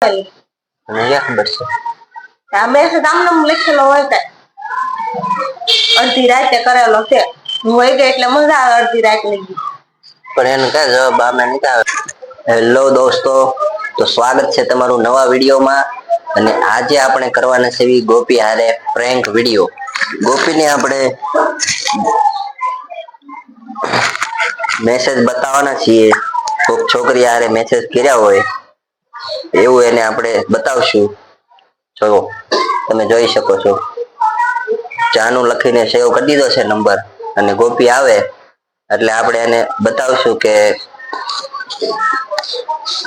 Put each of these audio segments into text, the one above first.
મને ખબર છે આ મેસેજ આમને લખેલો હોય કે અડધી રાતે કરેલો છે હું વહી ગઈ એટલે મજા આવે અડધી રાત લઈ પણ એને કઈ જવાબ આમે નહીં આવે. હેલો દોસ્તો, તો સ્વાગત છે તમારું નવા વિડીયોમાં. અને આજે આપણે કરવાના છે ગોપી હારે પ્રેન્ક વિડીયો. ગોપીને આપણે મેસેજ બતાવવાના છીએ. કોક છોકરી હારે મેસેજ કર્યા હોય એવું એને આપણે બતાવશું. જો તમે જોઈ શકો છો. જાનું લખીને સેવ કરી દીધો છે નંબર. અને ગોપી આવે એટલે આપણે એને બતાવશું કે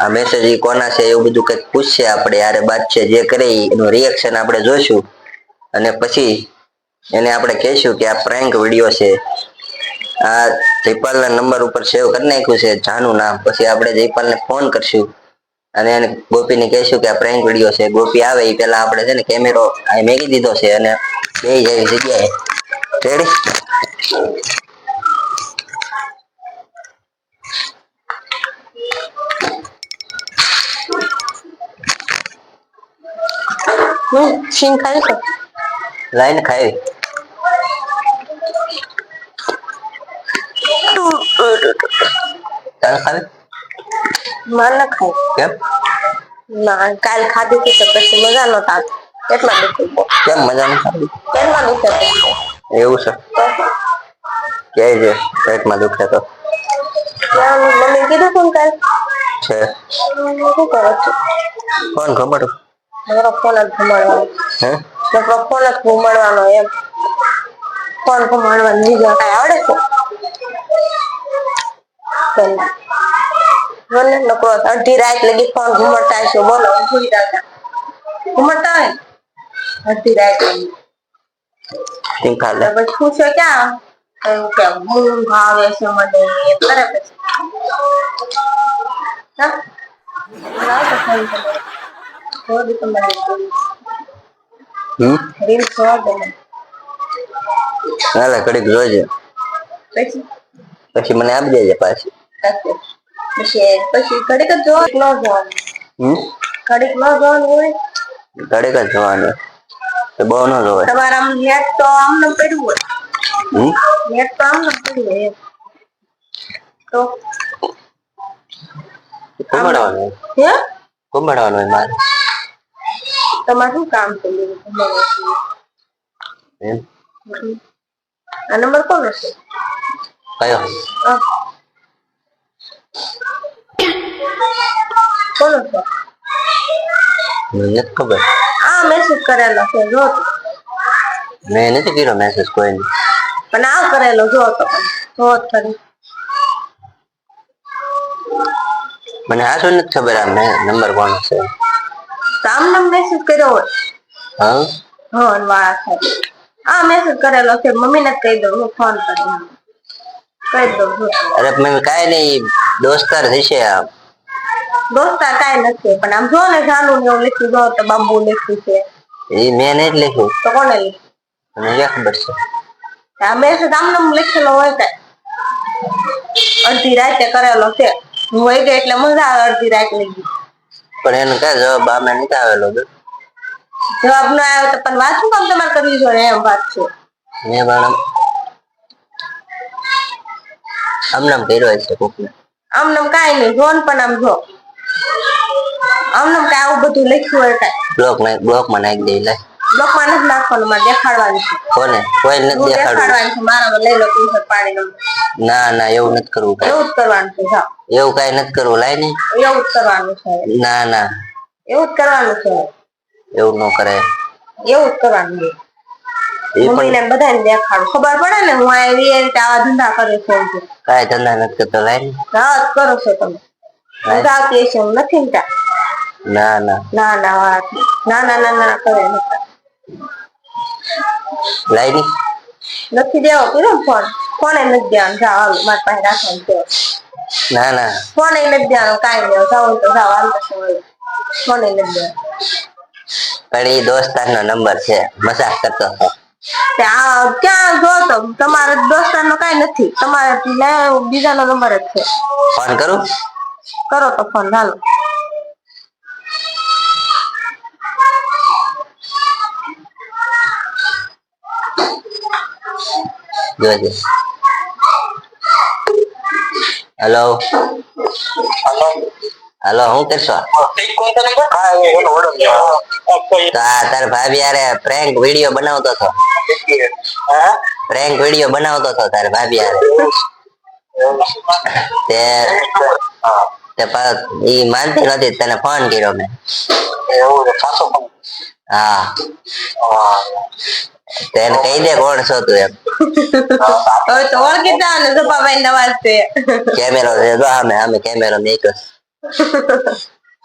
આ મેસેજ કોના છે એવું બધું કઈક પૂછશે. આપણે યારે બાત છે જે કરે એનું રિએક્શન આપણે જોઈશું. અને પછી એને આપણે કહીશું કે આ પ્રેન્ક વિડીયો છે. આ જયપાલ ના નંબર ઉપર સેવ કરી નાખ્યું છે જાનું નામ. પછી આપણે જયપાલ ને ફોન કરશું અને એને ગોપીને કહીશું કે આ પ્રેન્ક વિડીયો છે. ગોપી આવે એ પેલા આપણે છે ને કેમેરો અહીં મેકી દીધો છે અને બેહી જાય જગ્યાએ. રેડી? સિંગ ખાઈ છે લાઈને ખાઈ તારે ખાવી? મારે ખાઈ કેમ? ના કાલ ખાધી હતી તો પછી મજા નતા કેટલા દુખી કેમ મજા નથી આવતી? કેટલા દુખે એવું છે? કે છે પેટમાં દુખે તો મમ્મી કીધું તું કાલ છે શું કરો છો? કોણ ખબર? મારો ફોન જ ઘુમાડવાનો. હે? મારો ફોન જ ઘુમાડવાનો એમ. ફોન ઘુમાડવાનું બીજું કઈ આવડે છે? મને નકો અડધી રાત લગી ફોન ઘુમાડતા હશો. બોલો ઘુમાડતા હોય અડધી રાત લગી. શીખા લે પછી પૂછે ક્યાં એવું કે ઊંઘ આવે છે મને એમ કરે પછી રીલ્સ જોવા દે મને. હાલે ઘડીક જોજે પછી મને આપી દેજે પાછી. પછી ઘડીક જ જોવાનું ન જોવાનું? ઘડીક ન જોવાનું હોય? ઘડીક જ જોવાનું તો બહુ ન જોવાય. તમારે આમ નેટ તો આમને પડ્યું હોય. નેટ તો આમને પડ્યું હોય એમ. તો ઘુમાડવાનું હે ઘુમાડવાનું મારે. તમારે શું કામ છે? એમ આ નંબર કોનો છે? કયો? કોનો છે? મને નથી ખબર. આ મેસેજ કરેલો છે જો તો. મેં નથી કર્યો મેસેજ કોઈને. પણ આ કરેલો જો તો જો ખરી. મને હાચું નથી ખબર આ નંબર કોનો છે. આમને મેસેજ કર્યો હોય. હા હા વાળા થાય. આ મેસેજ કરેલો છે મમ્મી ને કહી દઉં હું ફોન કરી કહી દઉં. અરે મમ્મી કાઈ નઈ દોસ્તાર થશે આ. દોસ્તાર કાઈ નથી પણ આમ જો ને જાનું ને એવું લખ્યું જો તો બાબુ લખ્યું છે. એ મેં નહીં લખ્યું. તો કોને લખ્યું? મને ક્યાં ખબર છે? આ મેસેજ આમને લખેલો હોય કે અડધી રાતે કરેલો છે હું વહી ગઈ એટલે મજા આવે અડધી રાત લગી. પણ એનો કઈ જવાબ આમે નથી આવેલો. જવાબ ન આવ્યો તો પણ વાત શું કામ તમારે કરવી જોઈએ એમ વાત છે. મેં પણ આમ નામ કર્યો છે કોકને. આમ નામ કાઈ નઈ જોન પણ આમ જો આમ નામ કઈ આવું બધું લખ્યું હોય કઈ બ્લોક માં નાખી દે લે. બ્લોક માં નથી નાખવાનું મારે દેખાડવાનું છે. કોને? કોઈ નથી દેખાડવાનું છે મારા લઈ લો ટી-શર્ટ પાડીને. ના ના એવું નથી કરવું. એવું જ કરવાનું છે જાઓ. એવું કઈ નથી કરવું લાય ને. એવું જ કરવાનું છે. ના ના એવું જ કરવાનું છે. એવું ન કરાય. એવું જ કરવાનું છે. મમ્મી ને બધાને દેખાડું ખબર પડે ને હું આવી રીતે આવા ધંધા કરું છું. કાઈ ધંધા નથી કરતો લાય ને. હા કરો છો તમે. મજા આવતી હશે એવું નથી ને ત્યાં. ના ના ના ના વાત ના ના ના ના કરે નકર. લાય ની. નથી દેવો કીધું ને ફોન. ફોન એ નથી દેવાનો જાઓ હાલો મારી પાસે રાખવાનું છે. ના ના ફોન એ નથી દેવાનો કાઈ નઈ જાવ તો જાઓ હાલો ફોન એ નથી દેવાનો. પણ એ દોસ્તાર નો નંબર છે મજાક કરતો હતો. ક્યાં જો તો તમારે દોસ્તાર નો કઈ નથી તમારે બીજા નો નંબર જ છે. ફોન કરું? કરો તો ફોન હાલો. જોજે. હેલો હેલો, શું કરશો? તાર ભાભી યારે પ્રેન્ક વિડિયો બનાવતો હતો. પ્રેન્ક વિડિયો બનાવતો હતો તાર ભાભી યારે. તે ઈ માનતી નથી, તને ફોન કર્યો મેં. હા, તેને કહી દે કોણ છો તું એમ. હવે તો ઓળખી જવાનું સપાભાઈ નવાજ છે. કેમેરો છે જો આમે આમે કેમેરો મેક્યો.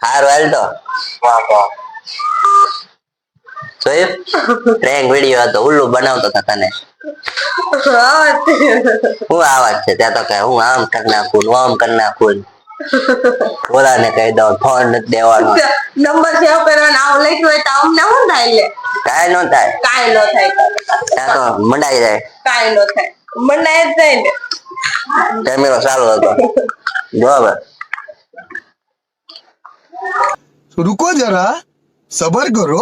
હારું હાલ તો. જોયું? પ્રેન્ક વિડિયો હતો, ઉલ્લુ બનાવતો હતો તને. શું આવાજ છે ત્યાં તો કે હું આમ કરી નાખું આમ કરી નાખું. બોલાને કહી દઉં ફોન નથી દેવાનો. નંબર સેવ કરવાનો આવ લખ્યું હોય તો અમને શું થાય? લે કાઈ નો થાય. કાઈ નો થાય. ત્યાં તો મંડાઈ જાય. કાઈ નો થાય, મંડાઈ જ જાય ને. કેમેરો ચાલુ હતો. જો હવે रुको जरा, सबर करो,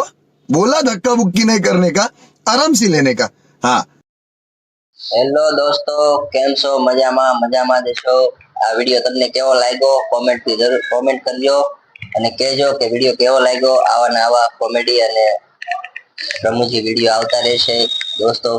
बोला धक्का मुक्की नहीं करने का, आराम से लेने का. हाँ. હેલો દોસ્તો, કેમ છો? મજામાં દેશો. આ વિડિયો તમને કેવો લાગ્યો કોમેન્ટ થી જરૂર કોમેન્ટ કરજો અને કહેજો કે વિડિયો કેવો લાગ્યો. આવા કોમેડી અને રમૂજી વિડિયો આવતા રહેશે દોસ્તો.